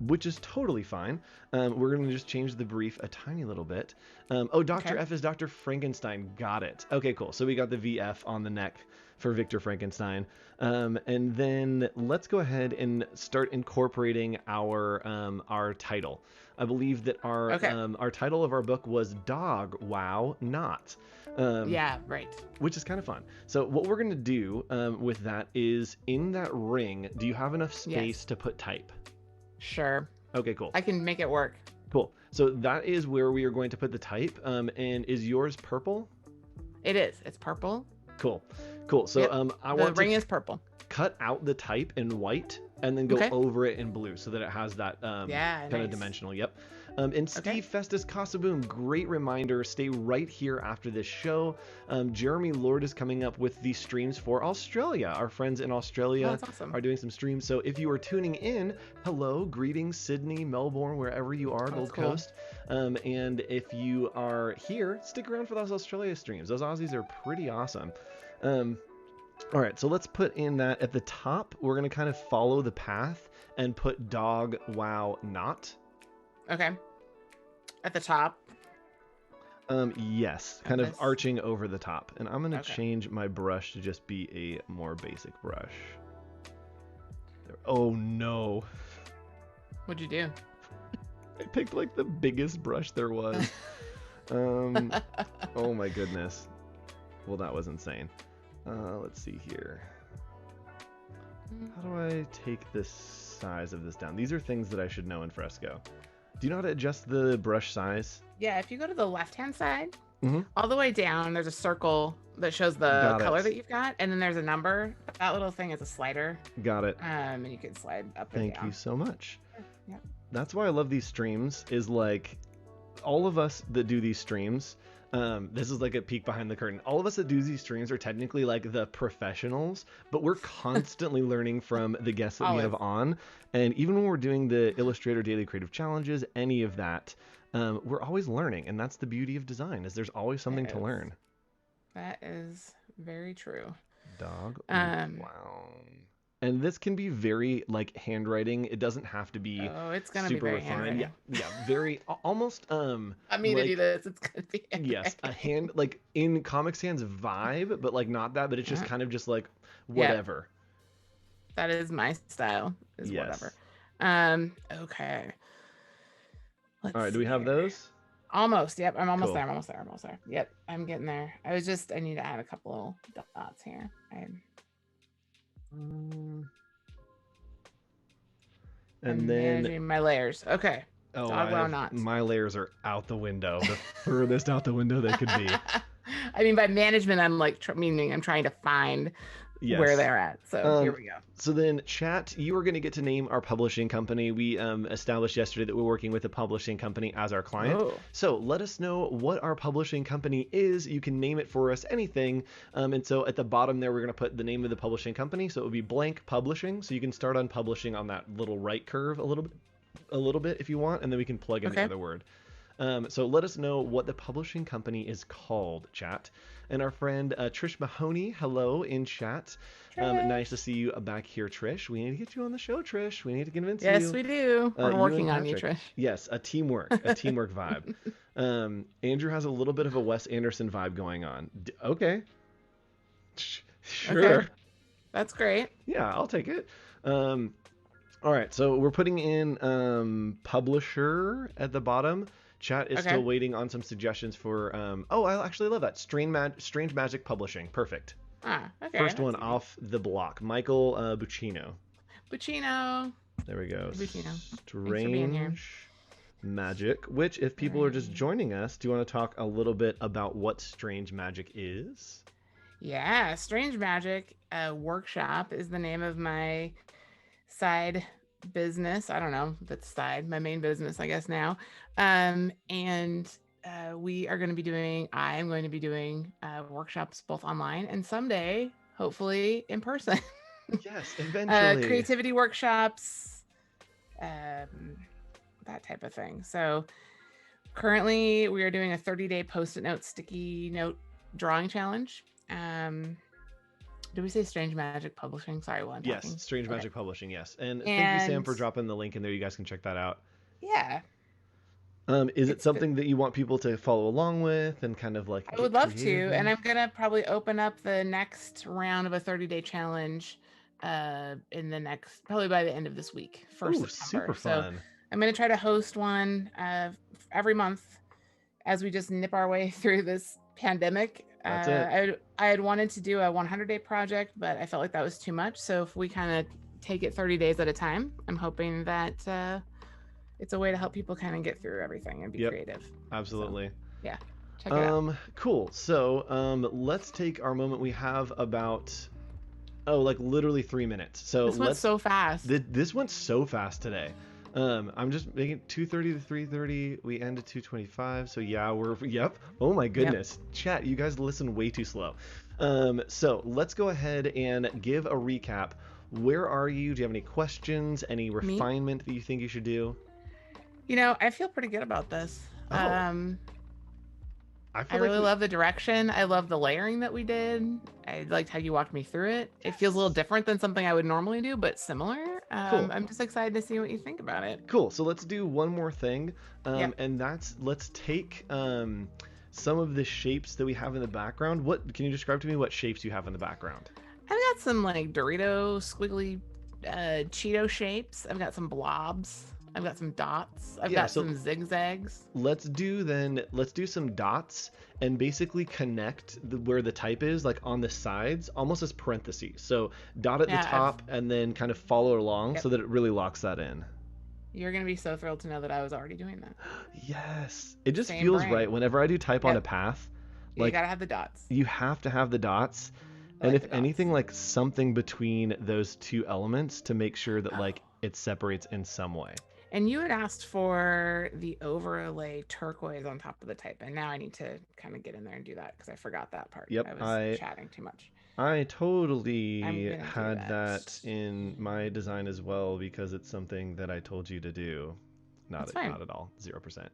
which is totally fine. We're going to just change the brief a tiny little bit. Oh, Dr. F is Dr. Frankenstein. Got it. Okay, cool. So we got the VF on the neck for Victor Frankenstein. And then let's go ahead and start incorporating our title. I believe that our title of our book was Dog Wow Not. Yeah, right. Which is kind of fun. So what we're going to do with that is in that ring, do you have enough space to put type? Sure. Okay, cool. I can make it work. Cool. So that is where we are going to put the type. And is yours purple? It is. It's purple. Cool. Cool. So the ring is purple. Cut out the type in white and then go over it in blue so that it has that kind of dimensional. Yep. And Steve Festus Casaboom, great reminder. Stay right here after this show. Jeremy Lord is coming up with the streams for Australia. Our friends in Australia are doing some streams. So if you are tuning in, hello, greetings, Sydney, Melbourne, wherever you are, Gold Coast. And if you are here, stick around for those Australia streams. Those Aussies are pretty awesome. All right, so let's put in that at the top. We're going to kind of follow the path and put Dog Wow Not. Okay. At the top. Yes, kind of arching over the top. And I'm going to change my brush to just be a more basic brush. There. Oh no. What'd you do? I picked like the biggest brush there was. Oh my goodness. Well, that was insane. Let's see here. How do I take this size of this down? These are things that I should know in Fresco. Do you know how to adjust the brush size? Yeah, if you go to the left-hand side, all the way down, there's a circle that shows the color that you've got, and then there's a number. That little thing is a slider. Got it. And you can slide up and down. Thank you so much. Yeah. That's why I love these streams, is like all of us that do these streams, this is like a peek behind the curtain. All of us that do these streams are technically like the professionals, but we're constantly learning from the guests that we have on. And even when we're doing the Illustrator Daily Creative Challenges, any of that, we're always learning. And that's the beauty of design, is there's always something to learn. That is very true. Dog. Wow. And this can be very like handwriting. It doesn't have to be it's gonna super be very refined. Yeah, very almost I mean like, to do this, it's gonna be yes, a hand like in Comic Sans vibe, but like not that, but it's just kind of just like whatever. That is my style, is whatever. Okay. All right, do we have those? Almost. Yep, I'm almost there. I'm almost there. Yep, I'm getting there. I need to add a couple little dots here. And then managing my layers. Okay. Oh, my layers are out the window. The furthest out the window they could be. I mean, by management, I'm like meaning I'm trying to find where they're at. So here we go. So then, chat, you are going to get to name our publishing company. We established yesterday that we're working with a publishing company as our client. So let us know what our publishing company is. You can name it for us, anything. And so at the bottom there, we're going to put the name of the publishing company. So it would be blank publishing. So you can start on publishing on that little right curve a little bit if you want, and then we can plug in the other word. So let us know what the publishing company is called, chat. And our friend Trish Mahoney, hello in chat. Nice to see you back here, Trish. We need to get you on the show, Trish. We need to convince you. Yes, we do. We're You working and on you, Patrick. Trish. Yes, a teamwork vibe. Andrew has a little bit of a Wes Anderson vibe going on. Okay. Sure. Okay. That's great. Yeah, I'll take it. All right, so we're putting in publisher at the bottom. Chat is still waiting on some suggestions for. Oh, I actually love that. Strange Magic Publishing. Perfect. Okay. First one off the block. Michael Buccino. Buccino. There we go. Buccino. Strange Magic. Which, if people are just joining us, do you want to talk a little bit about what Strange Magic is? Yeah, Strange Magic Workshop is the name of my side business. I don't know if it's side, my main business, I guess now. And we are going to be doing, I am going to be doing workshops both online and someday, hopefully, in person. Yes, eventually. Creativity workshops, that type of thing. So currently we are doing a 30-day Post-it note sticky note drawing challenge. Did we say Strange Magic Publishing? Sorry, one. Yes, talking. Strange Magic Publishing. Yes, and thank you, Sam, for dropping the link in there. You guys can check that out. Yeah. Is it something that you want people to follow along with and kind of like? I would love to, and I'm gonna probably open up the next round of a 30-day challenge in the next, probably by the end of this week, September. Super fun. So I'm gonna try to host one every month as we just nip our way through this pandemic. That's it. I had wanted to do a 100-day project, but I felt like that was too much. So if we kind of take it 30 days at a time, I'm hoping that it's a way to help people kind of get through everything and be creative. Absolutely. So, yeah. Check it out. Cool. So let's take our moment. We have about like literally 3 minutes. So this went so fast. This went so fast today. I'm just making 2:30 to 3:30. We end at 2:25. So yeah, yep. Oh my goodness. Yep. Chat, you guys listen way too slow. So let's go ahead and give a recap. Where are you? Do you have any questions? Any refinement that you think you should do? You know, I feel pretty good about this. I really love the direction. I love the layering that we did. I liked how you walked me through it. It feels a little different than something I would normally do, but similar. Cool. I'm just excited to see what you think about it. Cool. So let's do one more thing. And let's take some of the shapes that we have in the background. What can you describe to me what shapes you have in the background? I've got some like Dorito squiggly Cheeto shapes. I've got some blobs. I've got some dots. I've got some zigzags. Let's do some dots and basically connect where the type is, like on the sides, almost as parentheses. So dot at the top and then kind of follow along so that it really locks that in. You're going to be so thrilled to know that I was already doing that. Yes. It just feels right. Whenever I do type on a path, you got to have the dots. You have to have the dots. And if anything, like something between those two elements to make sure that like it separates in some way. And you had asked for the overlay turquoise on top of the type, and now I need to kind of get in there and do that because I forgot that part. Yep, I was chatting too much. I totally had that in my design as well because it's something that I told you to do. Not at all. 0%.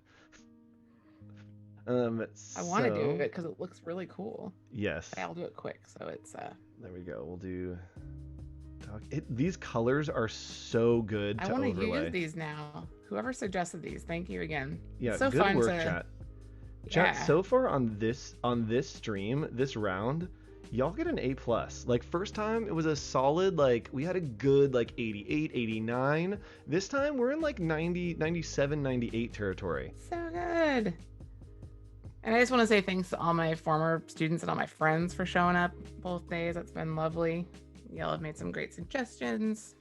I want to do it because it looks really cool. Yes. I'll do it quick, so it's There we go. We'll do. These colors are so good to overlay. I want to use these now. Whoever suggested these, thank you again. Yeah, it's so good fun work, chat. Chat, so far on this stream, this round, y'all get an A+. Like first time it was a solid, like we had a good like 88, 89. This time we're in like 90, 97, 98 territory. So good. And I just want to say thanks to all my former students and all my friends for showing up both days. That's been lovely. Y'all have made some great suggestions.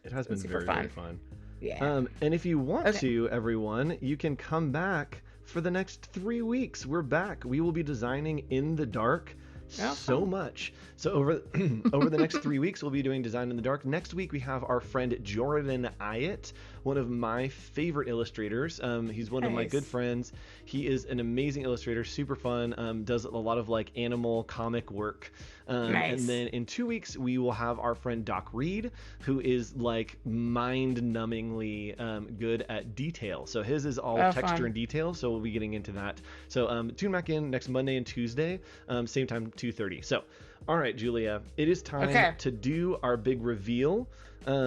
It has been very fun. Yeah. And if you want to, everyone, you can come back for the next 3 weeks. We're back. We will be designing in the dark Oh, so fun. much. So over over the next 3 weeks, we'll be doing Design in the Dark. Next week, we have our friend Jordan Iott, one of my favorite illustrators. He's one of my good Nice. friends. He is an amazing illustrator, super fun, does a lot of like animal comic work. And Nice. then in 2 weeks, we will have our friend Doc Reed, who is like mind-numbingly good at detail. So his is all Oh, texture fun. and detail. So we'll be getting into that. So tune back in next Monday and Tuesday, same time, 2:30. So, all right, Julia, it is time Okay. to do our big reveal.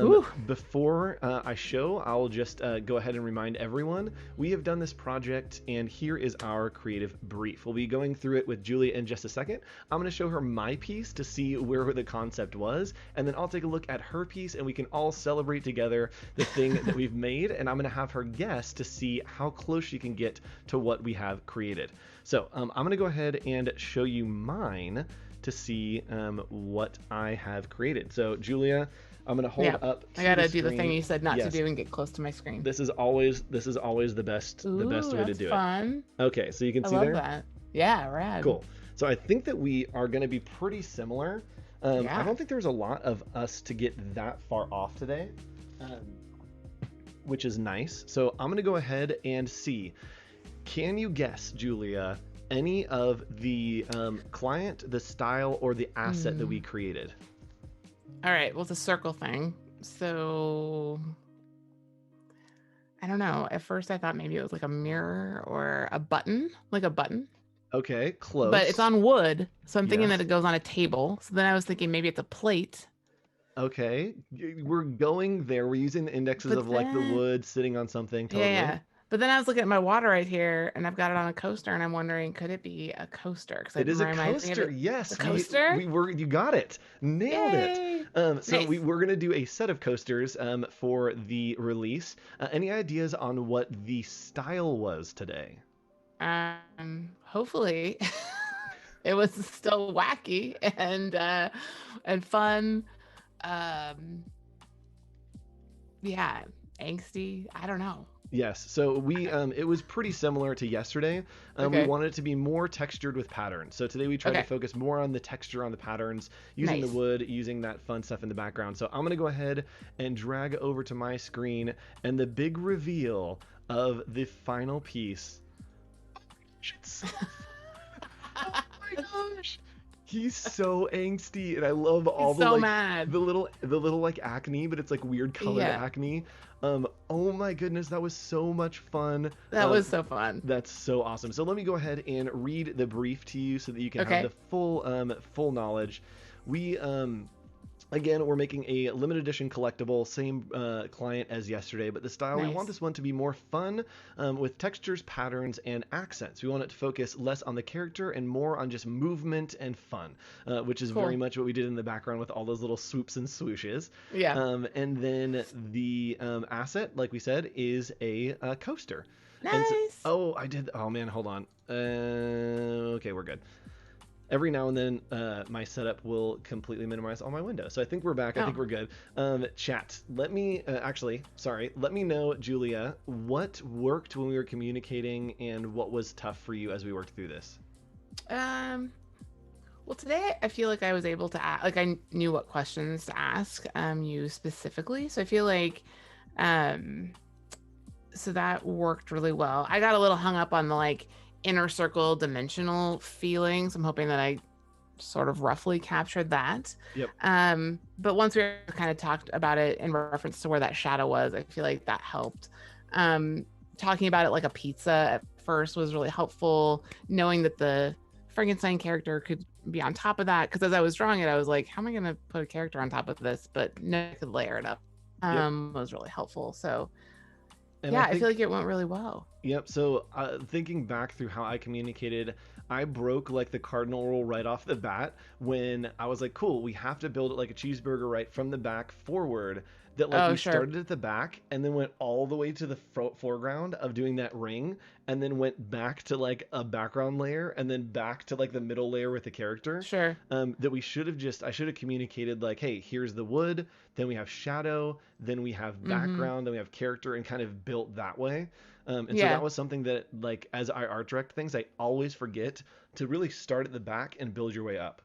Woo. Before I show, I'll just go ahead and remind everyone we have done this project, and here is our creative brief. We'll be going through it with Julia in just a second. I'm going to show her my piece to see where the concept was, and then I'll take a look at her piece, and we can all celebrate together the thing that we've made. And I'm going to have her guess to see how close she can get to what we have created. So I'm going to go ahead and show you mine to see what I have created. So Julia, I'm gonna hold Yeah. up I to the gotta do the thing screen. you said not to Yes, do and get close to my screen. this is always the best Ooh, way to that's do it. fun. Okay, so you can I see love there. that. Yeah, rad. Cool. So I think that we are gonna be pretty similar. I Yeah. don't think there's a lot of us to get that far off today, um, which is nice. So I'm gonna go ahead and see. Can you guess, Julia, any of the client, the style, or the asset that we created? All right. Well, it's a circle thing. So I don't know. At first, I thought maybe it was like a mirror or a button, like a button, Okay, but it's close. on wood. So I'm thinking that Yes. it goes on a table. So then I was thinking maybe it's a plate. Okay, we're going there. We're using the indexes But of like the then, wood sitting on something. yeah, Totally. yeah. But then I was looking at my water right here, and I've got it on a coaster, and I'm wondering, could it be a coaster? Because It it is a reminds me of coaster. it. The Yes, coaster? we were you got it. Nailed it. Yay! So Nice. we're gonna do a set of coasters for the release. Any ideas on what the style was today? Hopefully it was still wacky and fun. Um, yeah, angsty. I don't know. Yes, so we it was pretty similar to yesterday. We Okay. wanted it to be more textured with patterns. So today we tried to Okay. focus more on the texture on the patterns, using the Nice. wood, using that fun stuff in the background. So I'm gonna go ahead and drag over to my screen and the big reveal of the final piece. It's oh my gosh. He's so angsty, and I love all He's the so like mad. the little like acne, but it's like weird colored Yeah, acne. Oh my goodness, that was so much fun. that was so fun. That's so awesome. So let me go ahead and read the brief to you so that you can have the Okay. full knowledge. We again, we're making a limited edition collectible, same client as yesterday, but the style, we want Nice. this one to be more fun with textures, patterns, and accents. We want it to focus less on the character and more on just movement and fun, which is very Cool. much what we did in the background with all those little swoops and swooshes. Yeah. And then the asset, like we said, is a coaster. And so, Nice. oh, I did. Oh man, hold on. Okay, we're good. Every now and then, my setup will completely minimize all my windows. So I think we're back. I Oh. think we're good. Chat. Let me let me know, Julia, what worked when we were communicating and what was tough for you as we worked through this. Um. Well, today I feel like I was able to like I knew what questions to ask you specifically. So I feel like um so that worked really well. I got a little hung up on the like inner circle dimensional feelings. I'm hoping that I sort of roughly captured that. Yep. But once we kind of talked about it in reference to where that shadow was, I feel like that helped. Talking about it like a pizza at first was really helpful. Knowing that the Frankenstein character could be on top of that, because as I was drawing it, I was like, how am I going to put a character on top of this? But no, I could layer it up. Yep. Was really helpful. So And yeah, I I think, feel like it went really well. yep. So thinking back through how I communicated, I broke like the cardinal rule right off the bat when I was like, cool, we have to build it like a cheeseburger right from the back forward. that like Oh, we sure. started at the back and then went all the way to the foreground of doing that ring, and then went back to like a background layer, and then back to like the middle layer with the character. Sure. That we should have just, I should have communicated like, hey, here's the wood, then we have shadow, then we have Mm-hmm. background, then we have character, and kind of built that way. And so that Yeah. was something that, like, as I art direct things, I always forget to really start at the back and build your way up.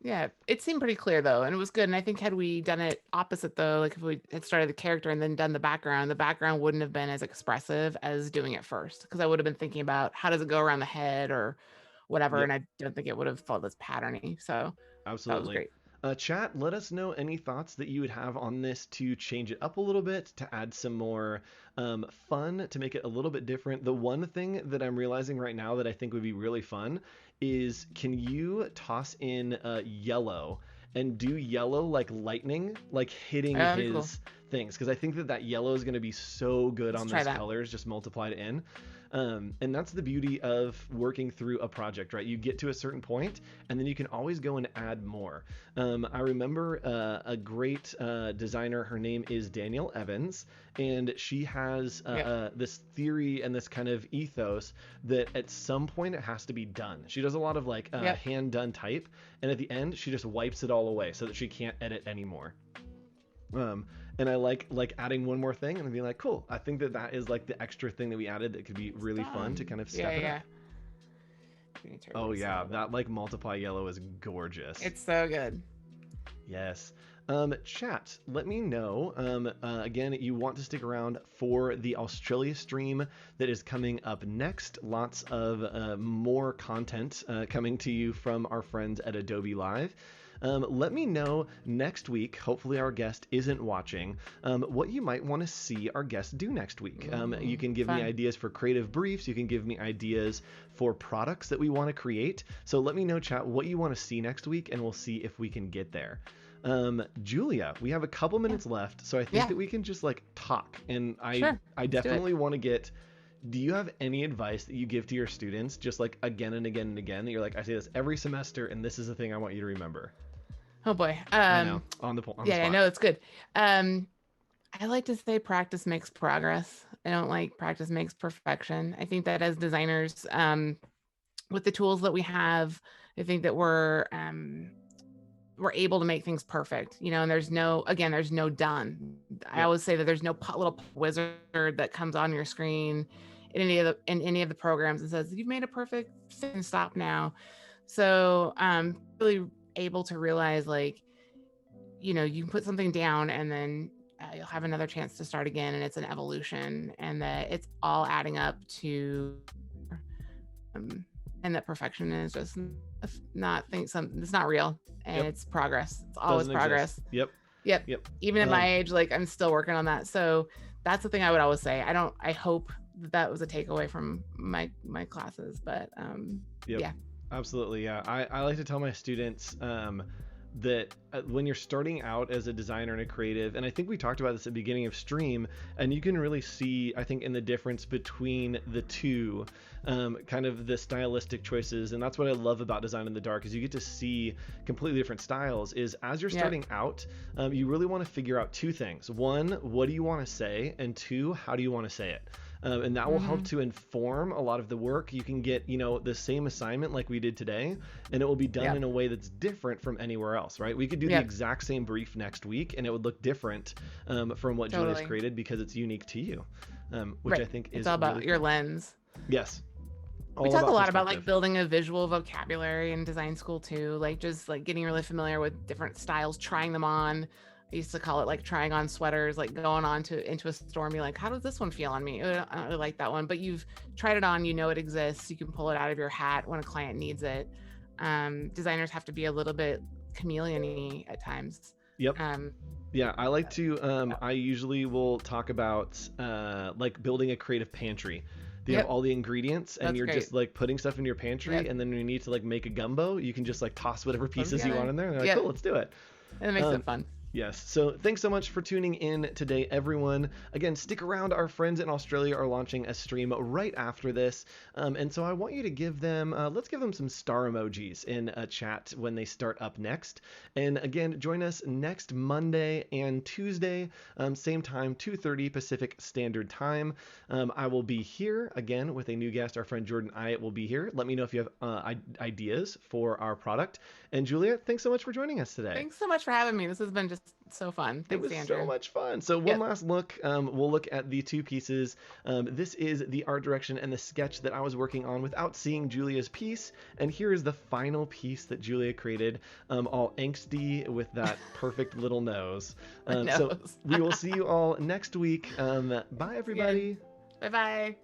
Yeah. It seemed pretty clear though, and it was good. And I think had we done it opposite though, like if we had started the character and then done the background wouldn't have been as expressive as doing it first. Because I would have been thinking about how does it go around the head or whatever, Yep, and I don't think it would have felt as patterny. So that was absolutely. great. Chat, let us know any thoughts that you would have on this to change it up a little bit, to add some more fun, to make it a little bit different. The one thing that I'm realizing right now that I think would be really fun is, can you toss in yellow and do yellow like lightning, like hitting That'd be cool. his things? Because I think that that yellow is going to be so good Let's on try those that. colors, just multiplied in. And that's the beauty of working through a project, right? You get to a certain point, and then you can always go and add more. I remember a great designer. Her name is Danielle Evans, and she has Yep. this theory and this kind of ethos that at some point it has to be done. She does a lot of like Yep. hand done type, and at the end she just wipes it all away so that she can't edit anymore. Um, and I like adding one more thing and being like, cool. I think that that is like the extra thing that we added that could be It's really fun to done. kind of Yeah, step it yeah. up. We need to Oh erase yeah, all that. that like multiply yellow is gorgeous. It's so good. Yes. Chat, let me know. Again, you want to stick around for the Australia stream that is coming up next. Lots of more content coming to you from our friends at Adobe Live. Let me know next week, hopefully our guest isn't watching, what you might want to see our guest do next week. You Ooh, can give me fun. ideas for creative briefs. You can give me ideas for products that we want to create. So let me know, chat, what you want to see next week, and we'll see if we can get there. Julia, we have a couple Yeah. minutes left, so I think Yeah. that we can just like talk. And Sure. I Let's do it. definitely want to get. Do you have any advice that you give to your students, just like again and again and again, that you're like, I say this every semester, and this is the thing I want you to remember? Oh boy. I know, on the Yeah, I spot. know it's good. Um, I like to say practice makes progress. I don't like practice makes perfection. I think that as designers, with the tools that we have, I think that we're able to make things perfect, and there's no done. I Yep. always say that there's no little wizard that comes on your screen in any of the programs and says you've made a perfect thing, stop now. So really able to realize, like, you can put something down and then you'll have another chance to start again, and it's an evolution, and that it's all adding up to um, and that perfection is just not think something, it's not real, and Yep. it's progress. It's always Doesn't progress. exist. Yep. Yep. Yep. Even at my age, like, I'm still working on that. So that's the thing I would always say. I hope that was a takeaway from my classes, but Yep. yeah. Absolutely. Yeah. I like to tell my students that when you're starting out as a designer and a creative, and I think we talked about this at the beginning of stream, and you can really see, I think, in the difference between the two, kind of the stylistic choices. And that's what I love about Design in the Dark, is you get to see completely different styles. Is as you're starting out, you really want to figure out two things. One, what do you want to say? And two, how do you want to say it? And that will help to inform a lot of the work. You can get, the same assignment like we did today, and it will be done in a way that's different from anywhere else, right? We could do the exact same brief next week, and it would look different from what Julia's Totally. created, because it's unique to you, which I think is It's all about really your cool. Lens. Yes. We All talk a lot about like perspective. building a visual vocabulary in design school too, like just like getting really familiar with different styles, trying them on. I used to call it like trying on sweaters, like going on into a store and be like, how does this one feel on me? I don't really like that one, but you've tried it on, it exists. You can pull it out of your hat when a client needs it. Designers have to be a little bit chameleon-y at times. Yep. Yeah, I like to, I usually will talk about like building a creative pantry. You have all the ingredients, and That's you're great. just like putting stuff in your pantry, and then when you need to like make a gumbo, you can just like toss whatever pieces you want in there, and they're like, cool, let's do it. And it makes it fun. Yes. So thanks so much for tuning in today, everyone. Again, stick around. Our friends in Australia are launching a stream right after this. And so I want you to give them, let's give them some star emojis in a chat when they start up next. And again, join us next Monday and Tuesday, same time, 2:30 Pacific Standard Time. I will be here again with a new guest. Our friend Jordan Iyett will be here. Let me know if you have ideas for our product. And Julia, thanks so much for joining us today. Thanks so much for having me. This has been just so fun. It Thanks, was Andrew. so much fun. So one last look, we'll look at the two pieces. This is the art direction and the sketch that I was working on without seeing Julia's piece. And here is the final piece that Julia created, all angsty with that perfect little nose. So we will see you all next week. Bye, everybody. Bye-bye.